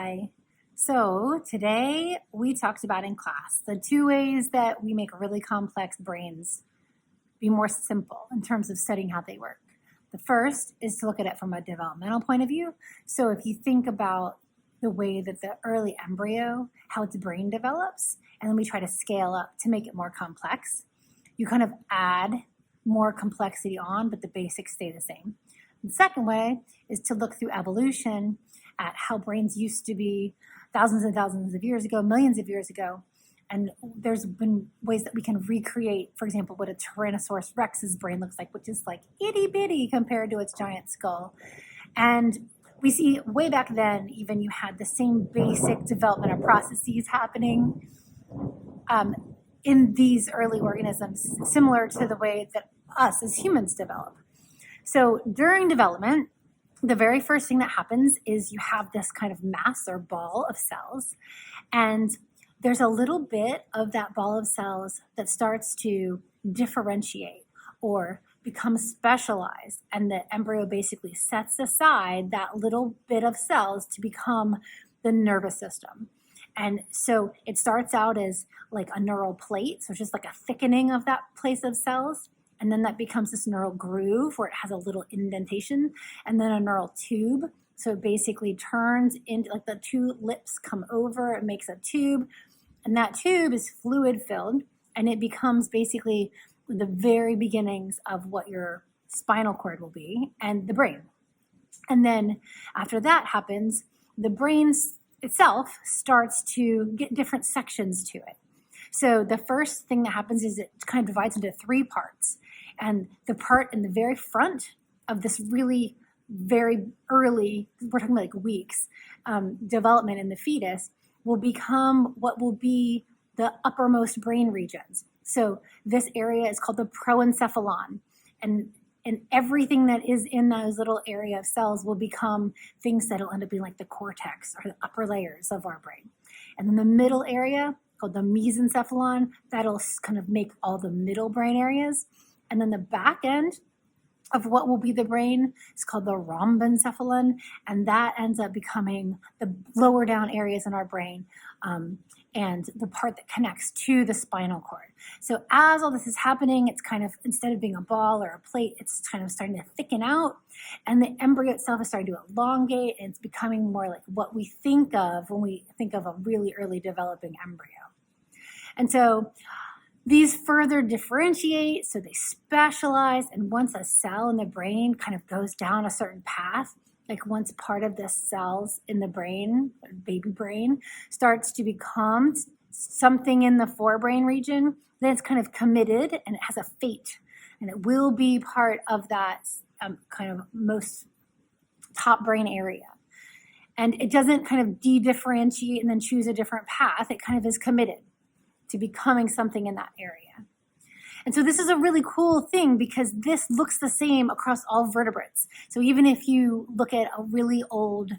Hi. So today we talked about in class the two ways that we make really complex brains be more simple in terms of studying how they work. The first is to look at it from a developmental point of view. So if you think about the way that the early embryo, how its brain develops, and then we try to scale up to make it more complex, you kind of add more complexity on, but the basics stay the same. The second way is to look through evolution at how brains used to be thousands and thousands of years ago, millions of years ago. And there's been ways that we can recreate, for example, what a Tyrannosaurus Rex's brain looks like, which is like itty bitty compared to its giant skull. And we see way back then, even you had the same basic developmental processes happening in these early organisms, similar to the way that us as humans develop. So during development, the very first thing that happens is you have this kind of mass or ball of cells, and there's a little bit of that ball of cells that starts to differentiate or become specialized, and the embryo basically sets aside that little bit of cells to become the nervous system. And so it starts out as like a neural plate, so just like a thickening of that place of cells. And then that becomes this neural groove where it has a little indentation, and then a neural tube. So it basically turns into like the two lips come over, it makes a tube, and that tube is fluid filled, and it becomes basically the very beginnings of what your spinal cord will be and the brain. And then after that happens, the brain itself starts to get different sections to it. So the first thing that happens is it kind of divides into three parts. And the part in the very front of this really very early, we're talking like weeks, development in the fetus will become what will be the uppermost brain regions. So this area is called the proencephalon. And everything that is in those little area of cells will become things that will end up being like the cortex or the upper layers of our brain. And then the middle area, called the mesencephalon, that'll kind of make all the middle brain areas. And then the back end of what will be the brain is called the rhombencephalon, and that ends up becoming the lower down areas in our brain and the part that connects to the spinal cord. So as all this is happening, it's kind of, instead of being a ball or a plate, it's kind of starting to thicken out, and the embryo itself is starting to elongate, and it's becoming more like what we think of when we think of a really early developing embryo. And so these further differentiate, so they specialize, and once a cell in the brain kind of goes down a certain path, like once part of the cells in the brain, baby brain, starts to become something in the forebrain region, then it's kind of committed and it has a fate, and it will be part of that kind of most top brain area. And it doesn't kind of de-differentiate and then choose a different path. It kind of is committed to becoming something in that area. And so this is a really cool thing because this looks the same across all vertebrates. So even if you look at a really old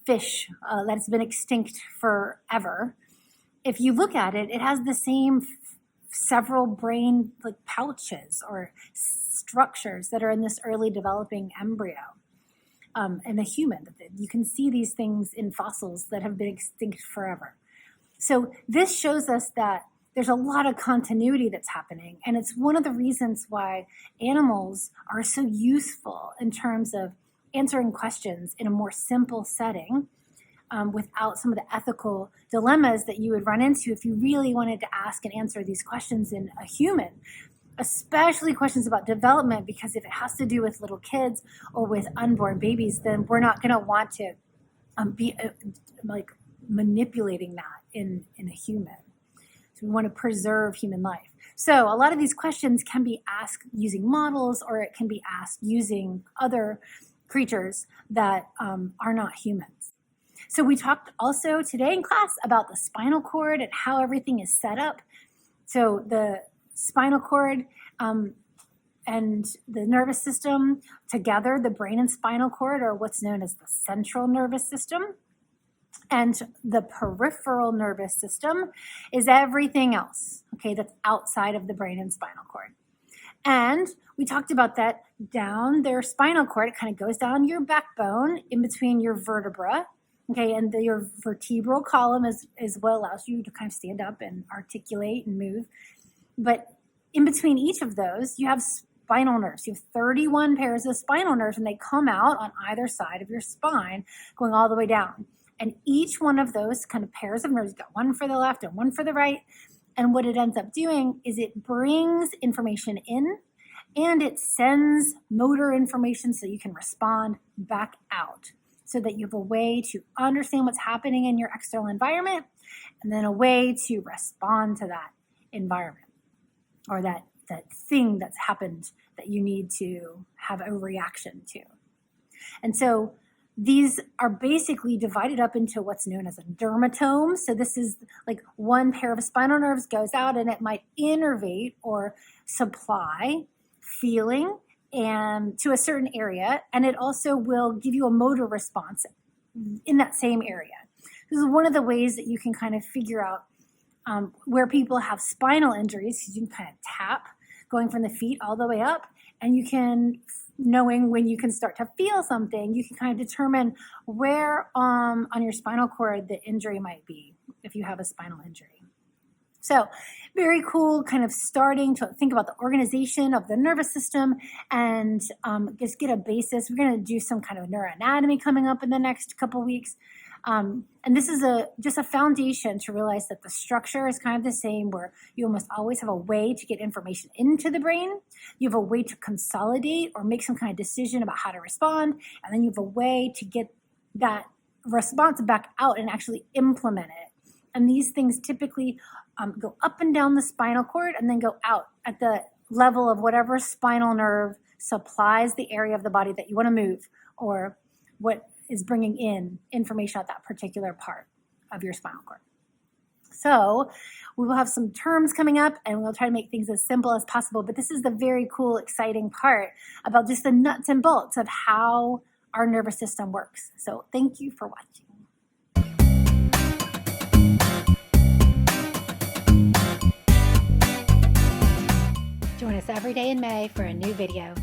fish that's been extinct forever, if you look at it, it has the same several brain like pouches or structures that are in this early developing embryo. And the human, you can see these things in fossils that have been extinct forever. So this shows us that there's a lot of continuity that's happening, and it's one of the reasons why animals are so useful in terms of answering questions in a more simple setting without some of the ethical dilemmas that you would run into if you really wanted to ask and answer these questions in a human, especially questions about development, because if it has to do with little kids or with unborn babies, then we're not going to want to be like manipulating that in a human. So we want to preserve human life. So a lot of these questions can be asked using models, or it can be asked using other creatures that are not humans. So we talked also today in class about the spinal cord and how everything is set up. So the spinal cord and the nervous system together, the brain and spinal cord, are what's known as the central nervous system. And the peripheral nervous system is everything else, okay, that's outside of the brain and spinal cord. And we talked about that down their spinal cord. It kind of goes down your backbone in between your vertebra Okay, and your vertebral column is what allows you to kind of stand up and articulate and move. But in between each of those, you have spinal nerves. You have 31 pairs of spinal nerves, and they come out on either side of your spine, going all the way down. And each one of those kind of pairs of nerves, you've got one for the left and one for the right. And what it ends up doing is it brings information in, and it sends motor information so you can respond back out, so that you have a way to understand what's happening in your external environment, and then a way to respond to that environment or that thing that's happened that you need to have a reaction to. And so these are basically divided up into what's known as a dermatome. So this is like one pair of spinal nerves goes out, and it might innervate or supply feeling and to a certain area, and it also will give you a motor response in that same area. This is one of the ways that you can kind of figure out where people have spinal injuries, because you can kind of tap going from the feet all the way up, and you can, knowing when you can start to feel something, you can kind of determine where on your spinal cord the injury might be if you have a spinal injury. So very cool, kind of starting to think about the organization of the nervous system and just get a basis. We're going to do some kind of neuroanatomy coming up in the next couple weeks. And this is just a foundation to realize that the structure is kind of the same, where you almost always have a way to get information into the brain. You have a way to consolidate or make some kind of decision about how to respond. And then you have a way to get that response back out and actually implement it. And these things typically go up and down the spinal cord and then go out at the level of whatever spinal nerve supplies the area of the body that you want to move, or what is bringing in information at that particular part of your spinal cord. So we will have some terms coming up, and we'll try to make things as simple as possible. But this is the very cool, exciting part about just the nuts and bolts of how our nervous system works. So thank you for watching. Join us every day in May for a new video.